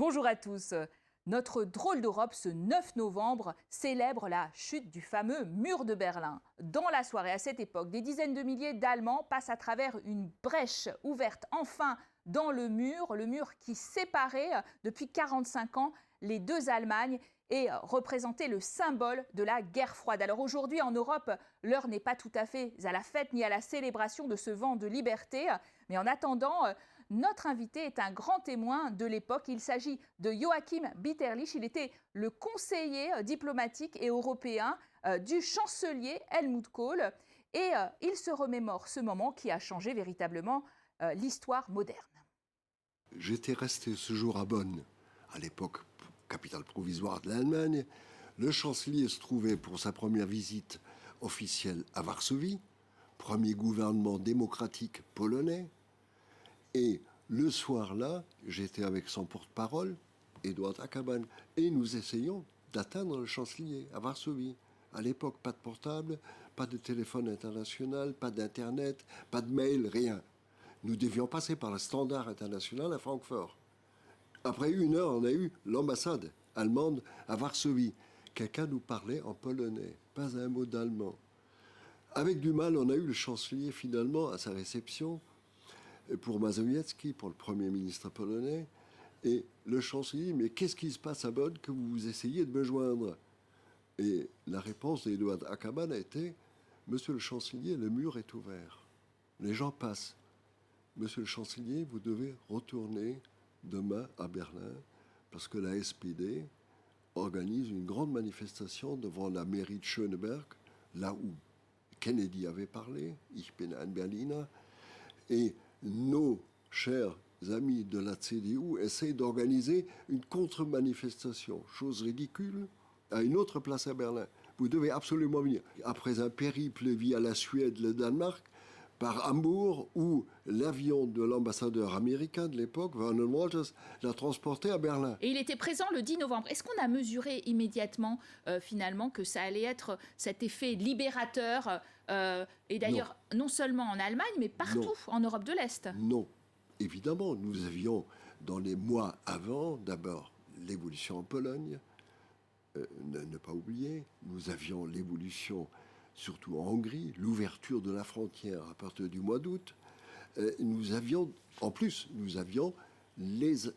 Bonjour à tous. Notre drôle d'Europe, ce 9 novembre, célèbre la chute du fameux mur de Berlin. Dans la soirée, à cette époque, des dizaines de milliers d'Allemands passent à travers une brèche ouverte enfin dans le mur qui séparait depuis 45 ans les deux Allemagnes et représentait le symbole de la guerre froide. Alors aujourd'hui, en Europe, l'heure n'est pas tout à fait à la fête ni à la célébration de ce vent de liberté, mais en attendant, notre invité est un grand témoin de l'époque. Il s'agit de Joachim Bitterlich. Il était le conseiller diplomatique et européen du chancelier Helmut Kohl. Et il se remémore ce moment qui a changé véritablement l'histoire moderne. J'étais resté ce jour à Bonn, à l'époque capitale provisoire de l'Allemagne. Le chancelier se trouvait pour sa première visite officielle à Varsovie, premier gouvernement démocratique polonais. Et le soir-là, j'étais avec son porte-parole, Eduard Ackermann, et nous essayons d'atteindre le chancelier à Varsovie. À l'époque, pas de portable, pas de téléphone international, pas d'Internet, pas de mail, rien. Nous devions passer par le standard international à Francfort. Après 1 heure, on a eu l'ambassade allemande à Varsovie. Quelqu'un nous parlait en polonais, pas un mot d'allemand. Avec du mal, on a eu le chancelier finalement à sa réception pour Mazowiecki, pour le Premier ministre polonais. Et le chancelier, mais qu'est-ce qui se passe à Bonn que vous essayez de me joindre? Et la réponse d'Eduard Ackermann a été: Monsieur le chancelier, le mur est ouvert. Les gens passent. Monsieur le chancelier, vous devez retourner demain à Berlin parce que la SPD organise une grande manifestation devant la mairie de Schöneberg, là où Kennedy avait parlé, Ich bin ein Berliner, et nos chers amis de la CDU essayent d'organiser une contre-manifestation, chose ridicule, à une autre place à Berlin. Vous devez absolument venir. Après un périple via la Suède, le Danemark, par Hambourg, où l'avion de l'ambassadeur américain de l'époque, Vernon Walters, l'a transporté à Berlin. Et il était présent le 10 novembre. Est-ce qu'on a mesuré immédiatement, finalement, que ça allait être cet effet libérateur et d'ailleurs, non seulement en Allemagne, mais partout en Europe de l'Est? Non. Évidemment, nous avions, dans les mois avant, d'abord l'évolution en Pologne, ne pas oublier, nous avions l'évolution surtout en Hongrie, l'ouverture de la frontière à partir du mois d'août. Nous avions les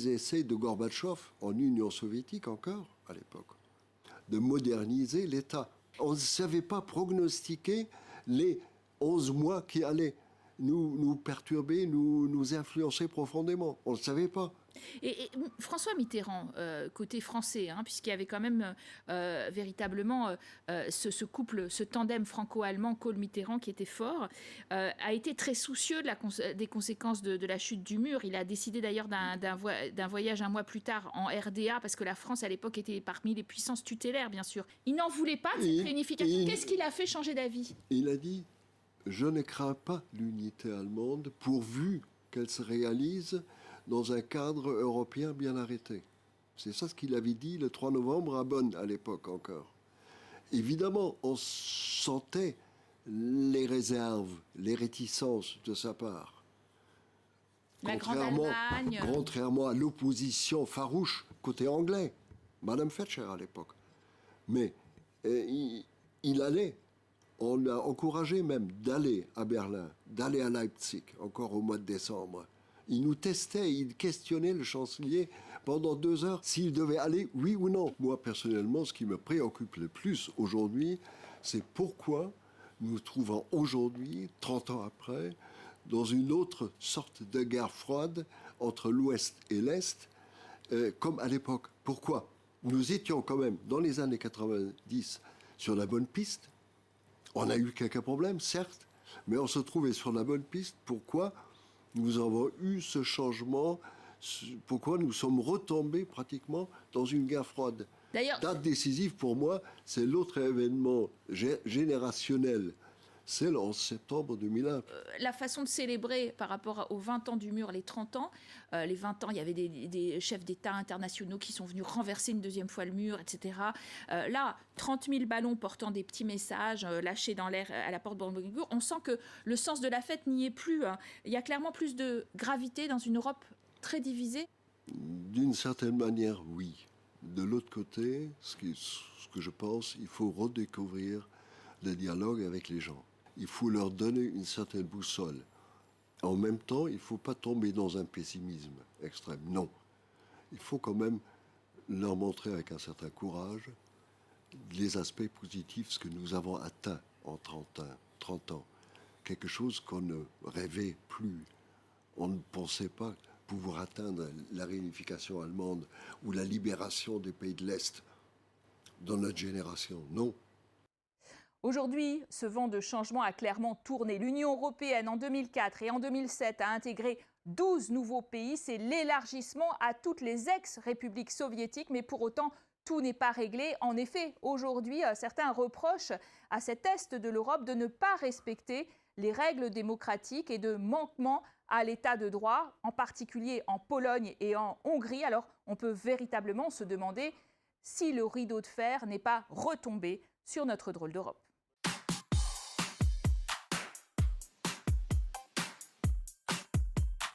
essais de Gorbatchev en Union soviétique encore, à l'époque, de moderniser l'État. On ne savait pas prognostiquer les 11 mois qui allaient nous perturber, nous influencer profondément. On ne le savait pas. Et François Mitterrand, côté français, puisqu'il y avait quand même véritablement ce couple, ce tandem franco-allemand Kohl-Mitterrand qui était fort, a été très soucieux des conséquences de la chute du mur. Il a décidé d'ailleurs d'un voyage 1 mois plus tard en RDA, parce que la France à l'époque était parmi les puissances tutélaires, bien sûr. Il n'en voulait pas de cette réunification. Qu'est-ce qui l'a fait changer d'avis? Il a dit: je ne crains pas l'unité allemande pourvu qu'elle se réalise dans un cadre européen bien arrêté. C'est ça ce qu'il avait dit le 3 novembre à Bonn, à l'époque encore. Évidemment, on sentait les réserves, les réticences de sa part. La Grande-Allemagne. Contrairement à l'opposition farouche côté anglais, Madame Thatcher à l'époque. Mais il allait, on l'a encouragé même d'aller à Berlin, d'aller à Leipzig, encore au mois de décembre. Il nous testait, il questionnait le chancelier pendant 2 heures s'il devait aller, oui ou non. Moi, personnellement, ce qui me préoccupe le plus aujourd'hui, c'est pourquoi nous nous trouvons aujourd'hui, 30 ans après, dans une autre sorte de guerre froide entre l'Ouest et l'Est, comme à l'époque. Pourquoi? Nous étions quand même, dans les années 90, sur la bonne piste. On a eu quelques problèmes, certes, mais on se trouvait sur la bonne piste. Pourquoi nous avons eu ce changement? Pourquoi nous sommes retombés pratiquement dans une guerre froide? D'ailleurs, date décisive pour moi, c'est l'autre événement générationnel. C'est le 11 septembre 2001. La façon de célébrer par rapport aux 20 ans du mur, les 30 ans, les 20 ans, il y avait des chefs d'État internationaux qui sont venus renverser une 2e fois le mur, etc. Là, 30 000 ballons portant des petits messages lâchés dans l'air à la porte Brandenburg. On sent que le sens de la fête n'y est plus. Il y a clairement plus de gravité dans une Europe très divisée. D'une certaine manière, oui. De l'autre côté, ce que je pense, il faut redécouvrir le dialogue avec les gens. Il faut leur donner une certaine boussole. En même temps, il ne faut pas tomber dans un pessimisme extrême. Non. Il faut quand même leur montrer avec un certain courage les aspects positifs, ce que nous avons atteint en 30 ans. Quelque chose qu'on ne rêvait plus. On ne pensait pas pouvoir atteindre la réunification allemande ou la libération des pays de l'Est dans notre génération. Non. Aujourd'hui, ce vent de changement a clairement tourné. L'Union européenne, en 2004 et en 2007, a intégré 12 nouveaux pays. C'est l'élargissement à toutes les ex-républiques soviétiques, mais pour autant, tout n'est pas réglé. En effet, aujourd'hui, certains reprochent à cet Est de l'Europe de ne pas respecter les règles démocratiques et de manquement à l'état de droit, en particulier en Pologne et en Hongrie. Alors, on peut véritablement se demander si le rideau de fer n'est pas retombé sur notre drôle d'Europe.